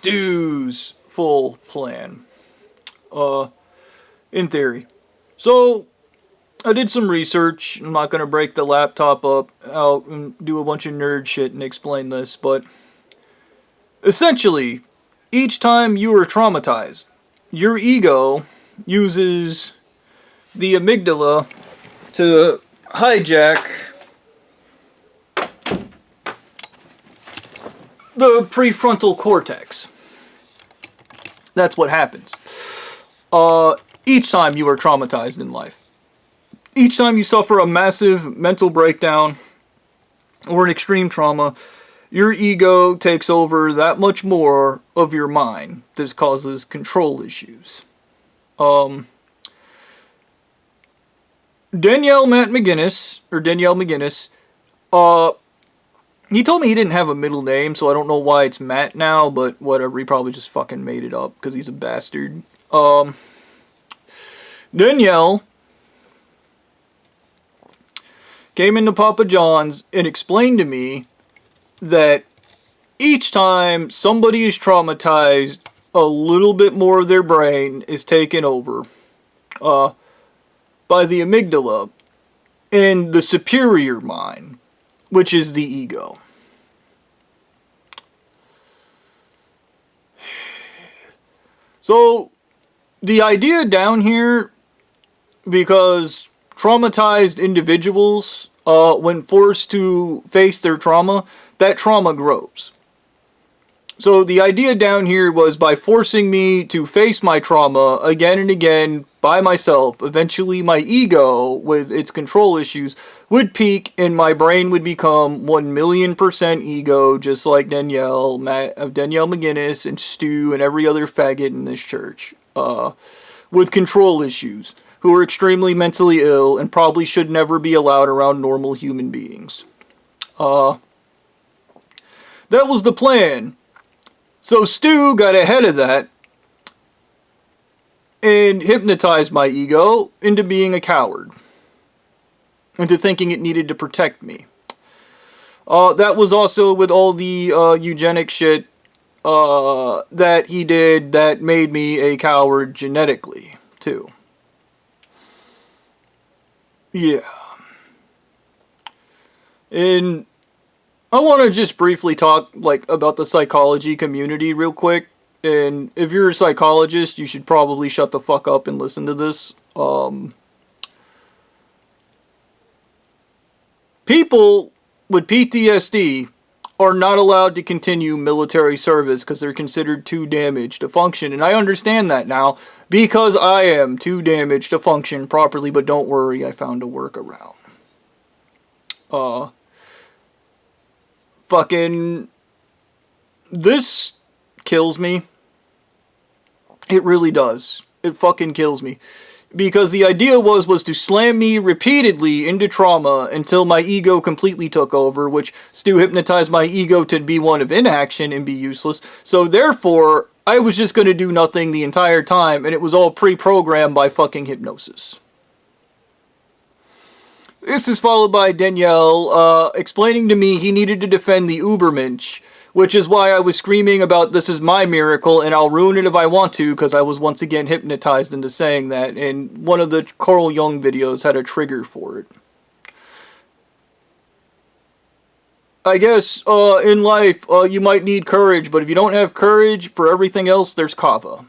Stu's full plan. In theory. So, I did some research. I'm not going to break the laptop up out and do a bunch of nerd shit and explain this, but essentially, each time you are traumatized, your ego uses the amygdala to hijack the prefrontal cortex. That's what happens. Each time you are traumatized in life. Each time you suffer a massive mental breakdown or an extreme trauma, your ego takes over that much more of your mind. This causes control issues. Danielle McGinnis, he told me he didn't have a middle name, so I don't know why it's Matt now, but whatever, he probably just fucking made it up, because he's a bastard. Danielle came into Papa John's and explained to me that each time somebody is traumatized, a little bit more of their brain is taken over by the amygdala and the superior mind, which is the ego. So, the idea down here, because traumatized individuals, when forced to face their trauma, that trauma grows. So the idea down here was by forcing me to face my trauma again and again by myself, eventually my ego, with its control issues, would peak and my brain would become 1,000,000% ego, just like Danielle McGinnis and Stu and every other faggot in this church, with control issues, who are extremely mentally ill and probably should never be allowed around normal human beings. That was the plan. So Stu got ahead of that and hypnotized my ego into being a coward. Into thinking it needed to protect me. That was also with all the eugenic shit that he did that made me a coward genetically, too. Yeah. And I want to just briefly talk about the psychology community real quick. And if you're a psychologist, you should probably shut the fuck up and listen to this. People with PTSD are not allowed to continue military service because they're considered too damaged to function. And I understand that now because I am too damaged to function properly, but don't worry, I found a workaround. Fucking, this kills me. It really does. It fucking kills me. Because the idea was to slam me repeatedly into trauma until my ego completely took over, which Stu hypnotized my ego to be one of inaction and be useless. So therefore, I was just going to do nothing the entire time, and it was all pre-programmed by fucking hypnosis. This is followed by Danielle explaining to me he needed to defend the Ubermensch, which is why I was screaming about this is my miracle and I'll ruin it if I want to, because I was once again hypnotized into saying that, and one of the Carl Jung videos had a trigger for it. I guess in life you might need courage, but if you don't have courage for everything else, there's kava.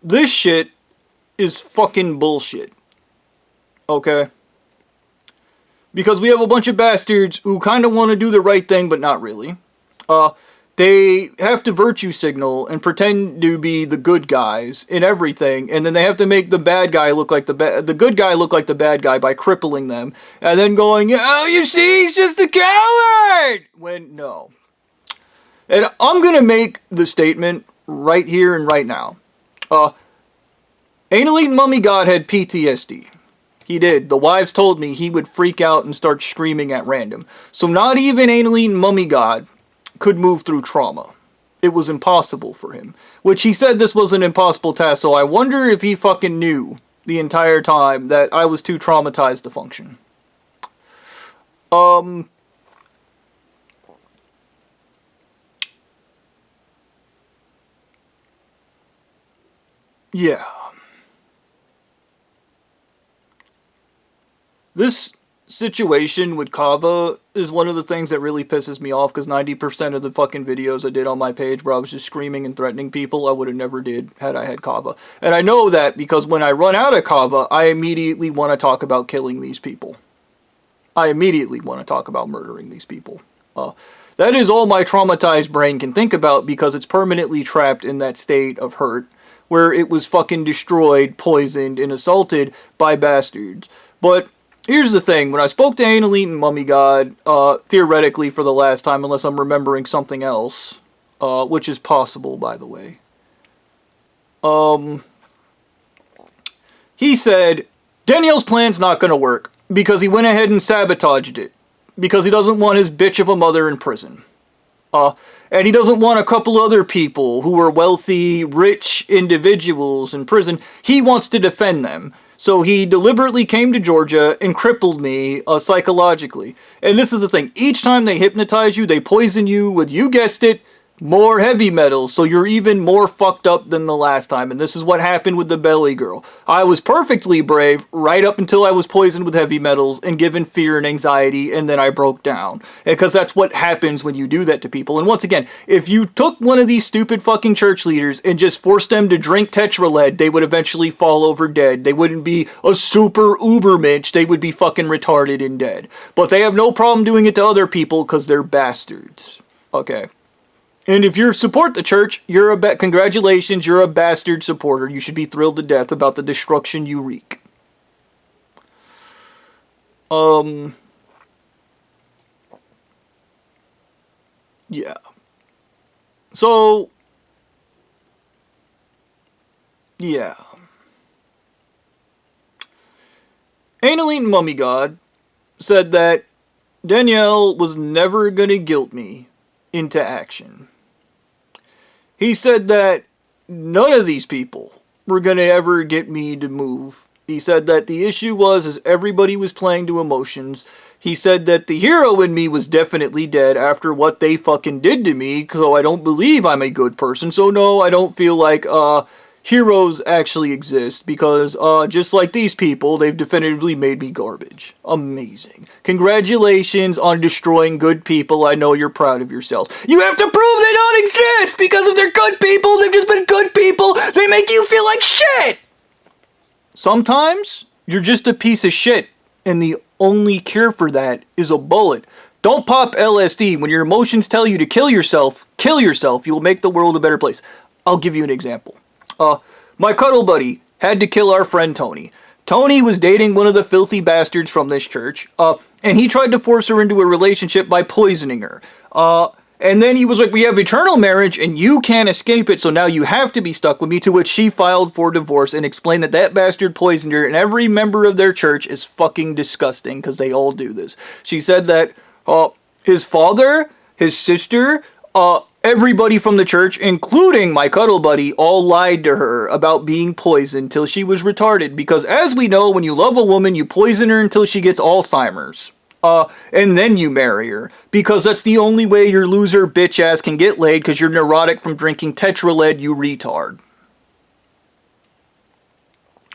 This shit is fucking bullshit. Okay? Because we have a bunch of bastards who kind of want to do the right thing, but not really. They have to virtue signal and pretend to be the good guys in everything, and then they have to make the bad guy look like the good guy look like the bad guy by crippling them, and then going, oh, you see, he's just a coward! When, no. And I'm gonna make the statement right here and right now. Anal Eating Mummy God had PTSD. He did. The wives told me he would freak out and start screaming at random. So not even Anal Eating Mummy God could move through trauma. It was impossible for him. Which he said this was an impossible task, so I wonder if he fucking knew the entire time that I was too traumatized to function. Yeah. This situation with Kava is one of the things that really pisses me off, because 90% of the fucking videos I did on my page where I was just screaming and threatening people, I would have never did had I had Kava. And I know that because when I run out of Kava, I immediately want to talk about killing these people. I immediately want to talk about murdering these people. That is all my traumatized brain can think about, because it's permanently trapped in that state of hurt where it was fucking destroyed, poisoned, and assaulted by bastards. But here's the thing, when I spoke to Anal Eating Mummy God, theoretically for the last time, unless I'm remembering something else, which is possible, by the way, he said, Danielle's plan's not gonna work, because he went ahead and sabotaged it, because he doesn't want his bitch of a mother in prison. And he doesn't want a couple other people who are wealthy, rich individuals in prison. He wants to defend them. So he deliberately came to Georgia and crippled me psychologically. And this is the thing. Each time they hypnotize you, they poison you with, you guessed it, more heavy metals, so you're even more fucked up than the last time. And this is what happened with the Belly Girl. I was perfectly brave right up until I was poisoned with heavy metals and given fear and anxiety, and then I broke down. Because that's what happens when you do that to people. And once again, if you took one of these stupid fucking church leaders and just forced them to drink tetralead, they would eventually fall over dead. They wouldn't be a super ubermensch, they would be fucking retarded and dead. But they have no problem doing it to other people because they're bastards. Okay. And if you support the church, congratulations, you're a bastard supporter. You should be thrilled to death about the destruction you wreak. Yeah. So, yeah. Anal Eating Mummy God said that Danielle was never gonna guilt me into action. He said that none of these people were going to ever get me to move. He said that the issue was everybody was playing to emotions. He said that the hero in me was definitely dead after what they fucking did to me, so I don't believe I'm a good person. So no, I don't feel like heroes actually exist, because just like these people, they've definitively made me garbage. Amazing. Congratulations on destroying good people. I know you're proud of yourselves. You have to prove they don't exist, because if they're good people, they've just been good people. They make you feel like shit. Sometimes you're just a piece of shit, and the only cure for that is a bullet. Don't pop LSD. When your emotions tell you to kill yourself. You will make the world a better place. I'll give you an example. My cuddle buddy had to kill our friend Tony. Tony was dating one of the filthy bastards from this church, and he tried to force her into a relationship by poisoning her. And then he was like, we have eternal marriage, and you can't escape it, so now you have to be stuck with me, to which she filed for divorce and explained that that bastard poisoned her, and every member of their church is fucking disgusting, because they all do this. She said that his father, his sister, everybody from the church, including my cuddle buddy, all lied to her about being poisoned till she was retarded. Because as we know, when you love a woman, you poison her until she gets Alzheimer's. And then you marry her. Because that's the only way your loser bitch ass can get laid, because you're neurotic from drinking tetralead, you retard.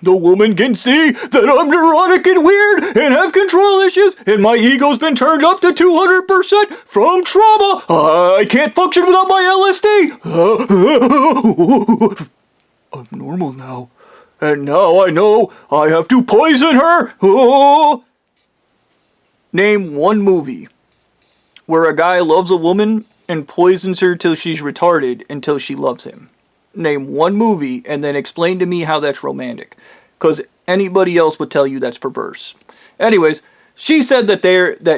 The woman can see that I'm neurotic and weird and have control issues, and my ego's been turned up to 200% from trauma. I can't function without my LSD. I'm normal now. And now I know I have to poison her. Name one movie where a guy loves a woman and poisons her till she's retarded until she loves him. Name one movie and then explain to me how that's romantic. Because anybody else would tell you that's perverse. Anyways, she said that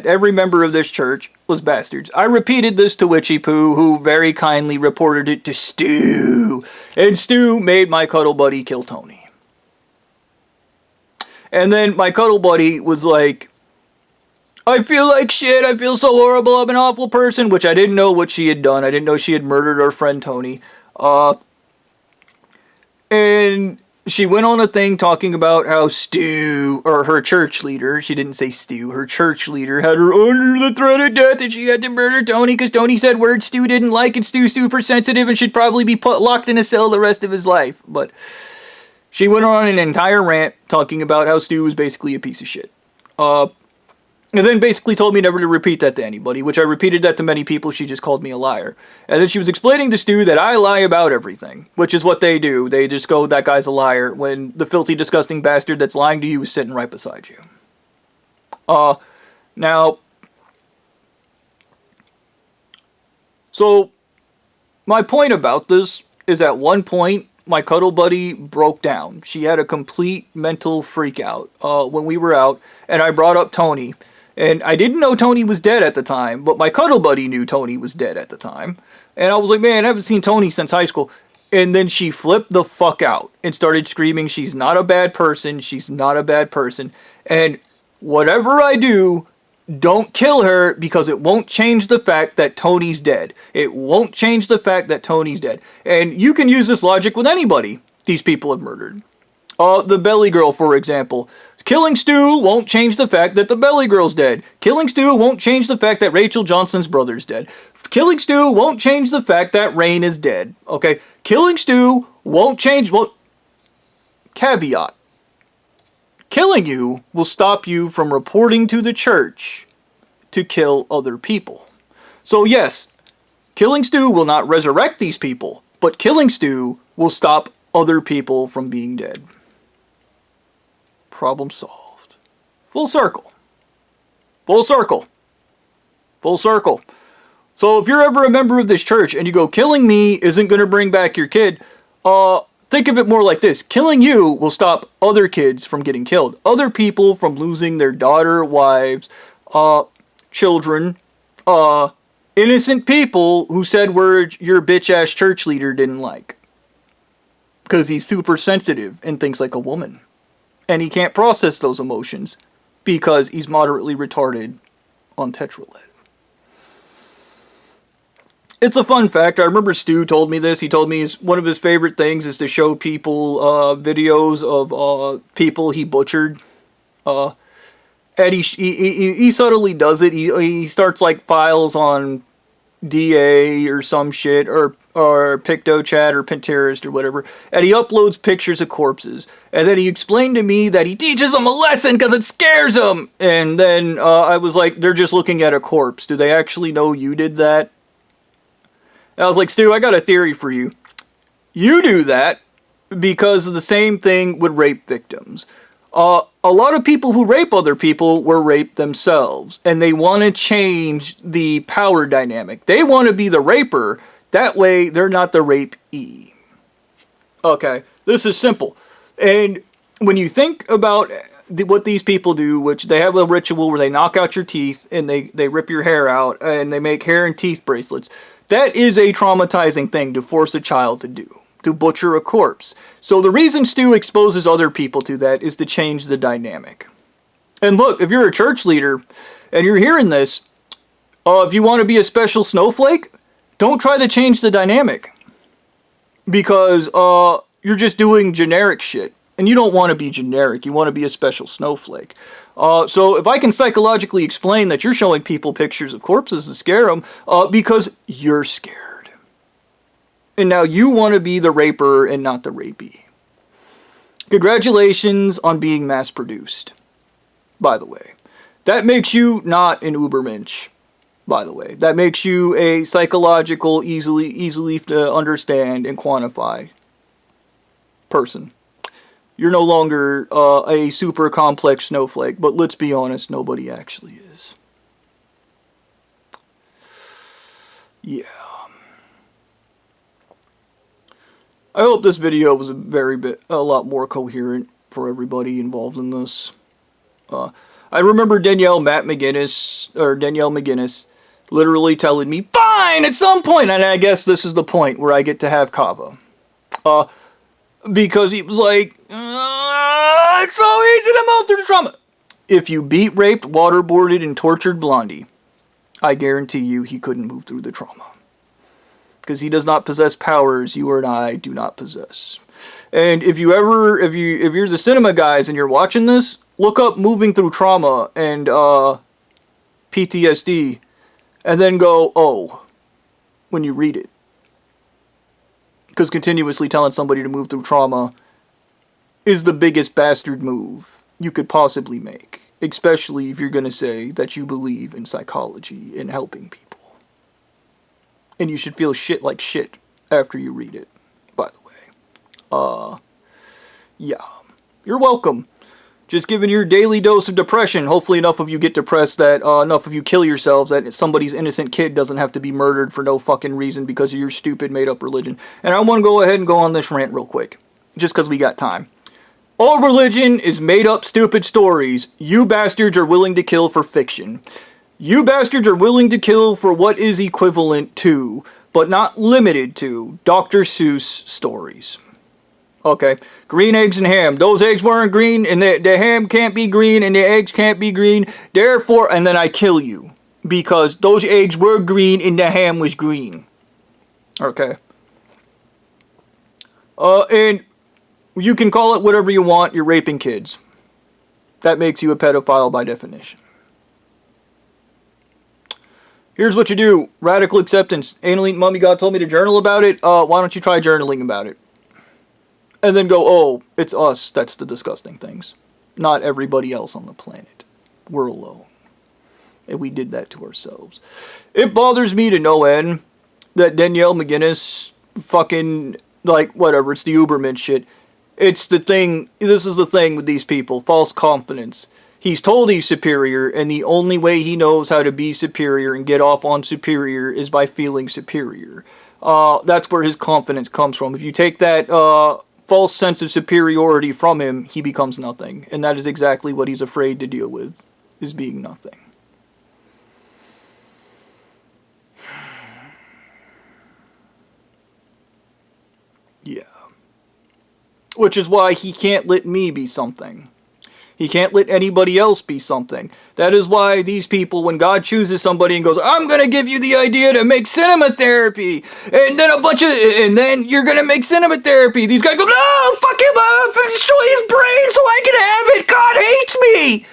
every member of this church was bastards. I repeated this to Witchy Poo, who very kindly reported it to Stu. And Stu made my cuddle buddy kill Tony. And then my cuddle buddy was like, I feel like shit, I feel so horrible, I'm an awful person, which I didn't know what she had done. I didn't know she had murdered our friend Tony. And she went on a thing talking about how Stu, or her church leader, she didn't say Stu, her church leader had her under the threat of death and she had to murder Tony because Tony said words Stu didn't like and Stu's super sensitive and should probably be locked in a cell the rest of his life. But she went on an entire rant talking about how Stu was basically a piece of shit. And then basically told me never to repeat that to anybody, which I repeated that to many people. She just called me a liar. And then she was explaining to Stu that I lie about everything, which is what they do. They just go, that guy's a liar, when the filthy, disgusting bastard that's lying to you is sitting right beside you. Now, so my point about this is at one point, my cuddle buddy broke down. She had a complete mental freak out when we were out, and I brought up Tony. And I didn't know Tony was dead at the time, but my cuddle buddy knew Tony was dead at the time. And I was like, man, I haven't seen Tony since high school. And then she flipped the fuck out and started screaming, she's not a bad person, she's not a bad person. And whatever I do, don't kill her because it won't change the fact that Tony's dead. It won't change the fact that Tony's dead. And you can use this logic with anybody these people have murdered. The Belly Girl, for example. Killing Stu won't change the fact that the Belly Girl's dead. Killing Stu won't change the fact that Rachel Johnson's brother's dead. Killing Stu won't change the fact that Rain is dead. Okay? Killing Stu won't change... Well, caveat. Killing you will stop you from reporting to the church to kill other people. So yes, killing Stu will not resurrect these people, but killing Stu will stop other people from being dead. Problem solved. Full circle. Full circle. Full circle. So if you're ever a member of this church and you go, killing me isn't going to bring back your kid, think of it more like this. Killing you will stop other kids from getting killed. Other people from losing their daughter, wives, children, innocent people who said words your bitch-ass church leader didn't like. Because he's super sensitive and thinks like a woman. And he can't process those emotions because he's moderately retarded on tetralet. It's a fun fact. I remember Stu told me this. He told me one of his favorite things is to show people videos of people he butchered. And he subtly does it. He starts like files on DA or some shit, or PictoChat or Pinterest or whatever, and he uploads pictures of corpses. And then he explained to me that he teaches them a lesson because it scares them. And then I was like, they're just looking at a corpse. Do they actually know you did that? And I was like, Stu, I got a theory for you. You do that because the same thing with rape victims. A lot of people who rape other people were raped themselves, and they want to change the power dynamic. They want to be the raper. That way, they're not the rapee. Okay, this is simple. And when you think about what these people do, which they have a ritual where they knock out your teeth and they rip your hair out and they make hair and teeth bracelets, that is a traumatizing thing to force a child to do. To butcher a corpse. So the reason Stu exposes other people to that is to change the dynamic. And look, if you're a church leader and you're hearing this, if you want to be a special snowflake, don't try to change the dynamic. Because you're just doing generic shit. And you don't want to be generic. You want to be a special snowflake. So if I can psychologically explain that you're showing people pictures of corpses to scare them because you're scared. And now you want to be the raper and not the rapee. Congratulations on being mass-produced, by the way. That makes you not an Ubermensch, by the way. That makes you a psychological, easily to understand and quantify person. You're no longer a super complex snowflake, but let's be honest, nobody actually is. Yeah. I hope this video was a lot more coherent for everybody involved in this. I remember Danielle McGinnis literally telling me, fine, at some point, and I guess this is the point where I get to have kava. Because he was like, it's so easy to move through the trauma. If you beat, raped, waterboarded, and tortured Blondie, I guarantee you he couldn't move through the trauma. Because he does not possess powers you or I do not possess. And if you're the cinema guys and you're watching this, look up Moving Through Trauma and PTSD, and then go, oh, when you read it. Because continuously telling somebody to move through trauma is the biggest bastard move you could possibly make. Especially if you're going to say that you believe in psychology and helping people. And you should feel shit like shit after you read it, by the way. Yeah. You're welcome. Just giving your daily dose of depression. Hopefully enough of you get depressed that enough of you kill yourselves, that somebody's innocent kid doesn't have to be murdered for no fucking reason because of your stupid made up religion. And I want to go ahead and go on this rant real quick. Just because we got time. All religion is made up stupid stories you bastards are willing to kill for fiction. You bastards are willing to kill for what is equivalent to, but not limited to, Dr. Seuss stories. Okay, green eggs and ham. Those eggs weren't green, and the ham can't be green, and the eggs can't be green. Therefore, and then I kill you. Because those eggs were green, and the ham was green. Okay. And you can call it whatever you want. You're raping kids. That makes you a pedophile by definition. Here's what you do. Radical acceptance. Anal Eating Mummy God told me to journal about it. Why don't you try journaling about it? And then go, oh, it's us that's the disgusting things. Not everybody else on the planet. We're alone. And we did that to ourselves. It bothers me to no end that Danielle McGinnis fucking, like, whatever, it's the Uberman shit. It's the thing, this is the thing with these people, false confidence. He's told he's superior, and the only way he knows how to be superior and get off on superior is by feeling superior. That's where his confidence comes from. If you take that, false sense of superiority from him, he becomes nothing. And that is exactly what he's afraid to deal with, is being nothing. Yeah. Which is why he can't let me be something. He can't let anybody else be something. That is why these people, when God chooses somebody and goes, I'm going to give you the idea to make cinema therapy. And then you're going to make cinema therapy. These guys go, no, fuck him up and destroy his brain so I can have it. God hates me.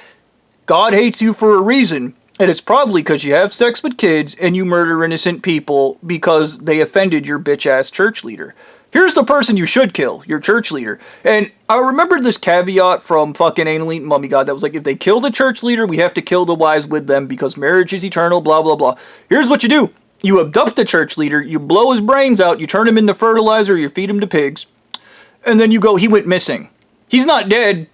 God hates you for a reason. And it's probably because you have sex with kids and you murder innocent people because they offended your bitch-ass church leader. Here's the person you should kill, your church leader. And I remember this caveat from fucking Anal Eating Mummy God that was like, if they kill the church leader, we have to kill the wives with them because marriage is eternal, blah, blah, blah. Here's what you do. You abduct the church leader, you blow his brains out, you turn him into fertilizer, you feed him to pigs, and then you go, he went missing. He's not dead.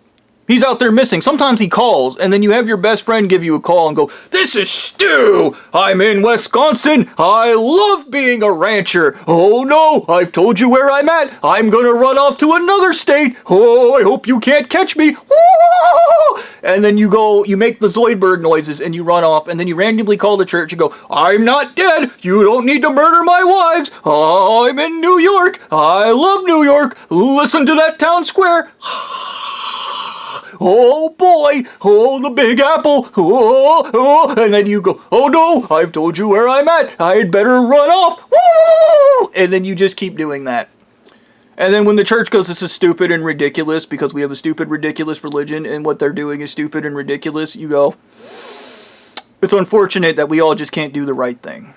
He's out there missing. Sometimes he calls, and then you have your best friend give you a call and go, this is Stu. I'm in Wisconsin. I love being a rancher. Oh no, I've told you where I'm at. I'm gonna run off to another state. Oh, I hope you can't catch me. Woo! And then you go, you make the Zoidberg noises, and you run off, and then you randomly call the church and go, I'm not dead. You don't need to murder my wives. I'm in New York. I love New York. Listen to that town square. Oh boy, oh the Big Apple, oh, and then you go, oh no, I've told you where I'm at, I'd better run off, woo! And then you just keep doing that. And then when the church goes, this is stupid and ridiculous because we have a stupid, ridiculous religion and what they're doing is stupid and ridiculous, you go, it's unfortunate that we all just can't do the right thing.